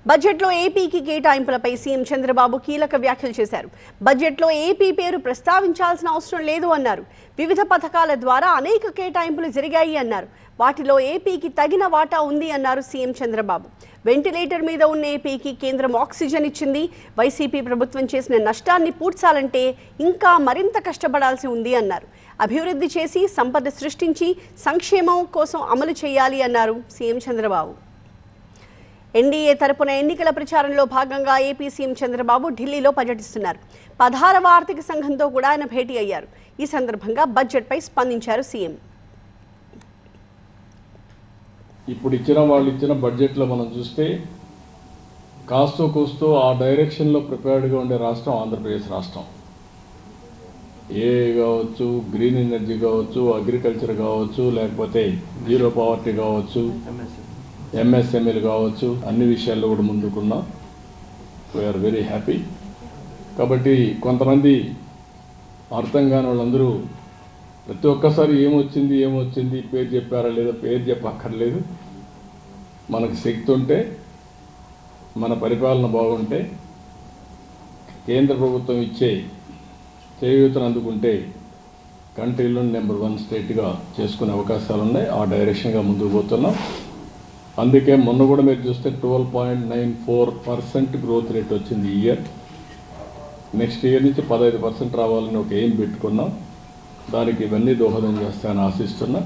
బడ్జెట్లో ఏపీకి కేటాయింపులపై సీఎం చంద్రబాబు కీలక వ్యాఖ్యలు చేశారు. బడ్జెట్లో ఏపీ పేరు ప్రస్తావించాల్సిన అవసరం లేదు అన్నారు. వివిధ పథకాల ద్వారా అనేక కేటాయింపులు జరిగాయి అన్నారు. వాటిలో ఏపీకి తగిన వాటా ఉంది అన్నారు సీఎం చంద్రబాబు. వెంటిలేటర్ మీద ఉన్న ఏపీకి కేంద్రం ఆక్సిజన్ ఇచ్చింది. వైసీపీ ప్రభుత్వం చేసిన నష్టాన్ని పూడ్చాలంటే ఇంకా మరింత కష్టపడాల్సి ఉంది అన్నారు. అభివృద్ధి చేసి సంపద సృష్టించి సంక్షేమం కోసం అమలు చేయాలి అన్నారు సీఎం చంద్రబాబు. ఎన్డీఏ తరపున ఎన్నికల ప్రచారంలో భాగంగా ఏపీ సీఎం చంద్రబాబు ఢిల్లీలో పర్యటిస్తున్నారు. 16వ ఆర్థిక సంఘంతో కూడా ఆయన భేటీ అయ్యారు. ఈ సందర్భంగా బడ్జెట్పై స్పందించారు సీఎం. ఇప్పుడు వాళ్ళు ఇచ్చిన బడ్జెట్లో మనం చూస్తే కాస్తో కూస్తో ఆ డైరెక్షన్లో ప్రిపేర్డ్గా ఉండే రాష్ట్రం ఆంధ్రప్రదేశ్ రాష్ట్రం. ఏ కావచ్చు, గ్రీన్ ఎనర్జీ కావచ్చు, అగ్రికల్చర్ కావచ్చు, లేకపోతే జీరో పవర్టీ కావచ్చు, ఎంఎస్ఎంఈలు కావచ్చు, అన్ని విషయాల్లో కూడా ముందుకున్నాం. We are very happy. కాబట్టి కొంతమంది అర్థం కాని వాళ్ళందరూ ప్రతి ఒక్కసారి ఏమొచ్చింది పేరు చెప్పారా లేదా, పేరు చెప్పక్కర్లేదు. మనకు శక్తి ఉంటే, మన పరిపాలన బాగుంటే, కేంద్ర ప్రభుత్వం ఇచ్చే చేయూతను అందుకుంటే కంట్రీలో నెంబర్ 1 స్టేట్గా చేసుకునే అవకాశాలు ఉన్నాయి. ఆ డైరెక్షన్గా ముందుకు పోతున్నాం. అందుకే మొన్న కూడా మీరు చూస్తే 12.94% గ్రోత్ రేట్ వచ్చింది ఈ ఇయర్. నెక్స్ట్ ఇయర్ నుంచి 15% రావాలని ఒక ఎయిమ్ పెట్టుకున్నాం. దానికి ఇవన్నీ దోహదం చేస్తానని ఆశిస్తున్నా.